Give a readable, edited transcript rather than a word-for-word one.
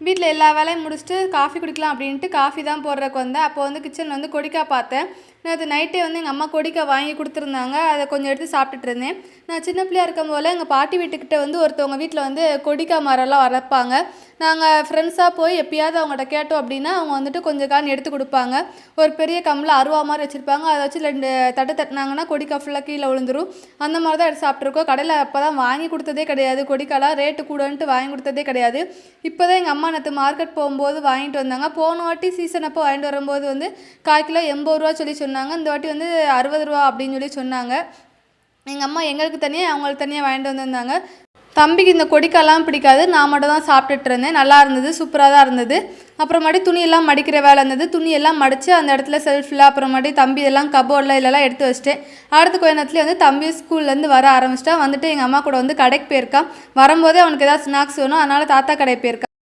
வீட்டில் எல்லா வேலையும் முடிச்சுட்டு காஃபி குடிக்கலாம் அப்படின்ட்டு காஃபி தான் போடுறதுக்கு வந்தேன். அப்போ வந்து கிச்சனில் வந்து கொடிக்காய் பார்த்தேன். நேற்று நைட்டே வந்து எங்கள் அம்மா கொடிக்காய் வாங்கி கொடுத்துருந்தாங்க. அதை கொஞ்சம் எடுத்து சாப்பிட்டுட்டு இருந்தேன். நான் சின்ன பிள்ளையா இருக்கும் போல் எங்கள் பாட்டி வீட்டுக்கிட்ட வந்து ஒருத்தவங்க வீட்டில் வந்து கொடிக்காய் மரம்லாம் வளர்ப்பாங்க. நாங்கள் ஃப்ரெண்ட்ஸாக போய் எப்பயாவது அவங்கள்ட்ட கேட்டோம் அப்படின்னா அவங்க வந்துட்டு கொஞ்சம் காணி எடுத்து கொடுப்பாங்க. ஒரு பெரிய கம்மில் அருவா மாதிரி வச்சுருப்பாங்க. அதை வச்சு 2 தட்டு தட்டினாங்கன்னா கொடிக்காய் ஃபுல்லாக கீழே விழுந்துரும். அந்த மாதிரி தான் எடுத்து சாப்பிட்ருக்கோம். கடையில் அப்போ தான் வாங்கி கொடுத்ததே கிடையாது. கொடிக்காய்லாம் ரேட்டு கூடன்ட்டு வாங்கி கொடுத்ததே கிடையாது. இப்போ தான் எங்கள் அம்மா நேற்று மார்க்கெட் போகும்போது வாங்கிட்டு வந்தாங்க. போன வாட்டி சீசன் அப்போ வாங்கிட்டு வரும்போது வந்து 1/4 கிலோ 80 ரூபா சொல்லி சொன்னாங்க. இந்த வாட்டி வந்து 60 ரூபா அப்படின்னு சொல்லி சொன்னாங்க. எங்கள் அம்மா எங்களுக்கு தனியாக அவங்களுக்கு தனியாக வாங்கிட்டு வந்திருந்தாங்க. தம்பிக்கு இந்த கொடிக்காயெல்லாம் பிடிக்காது. நான் மட்டும் தான் சாப்பிட்டுட்டு இருந்தேன். நல்லா இருந்தது, சூப்பராக தான் இருந்தது. அப்புறமாட்டி துணியெல்லாம் மடிக்கிற வேலை இருந்தது. துணியெல்லாம் மடித்து அந்த இடத்துல செல்ஃபில் அப்புறமாட்டி தம்பி எல்லாம் கபோர்டில் இதெல்லாம் எடுத்து வச்சிட்டேன். அடுத்த கொஞ்ச நேரத்துலேயே வந்து தம்பி ஸ்கூல்லேருந்து வர ஆரம்பிச்சிட்டான். வந்துட்டு எங்கள் அம்மா கூட வந்து கடைக்கு போயிருக்கான். வரும்போதே அவனுக்கு ஏதாவது ஸ்நாக்ஸ் வேணும், அதனால் தாத்தா கடைக்கு போயிருக்கான்.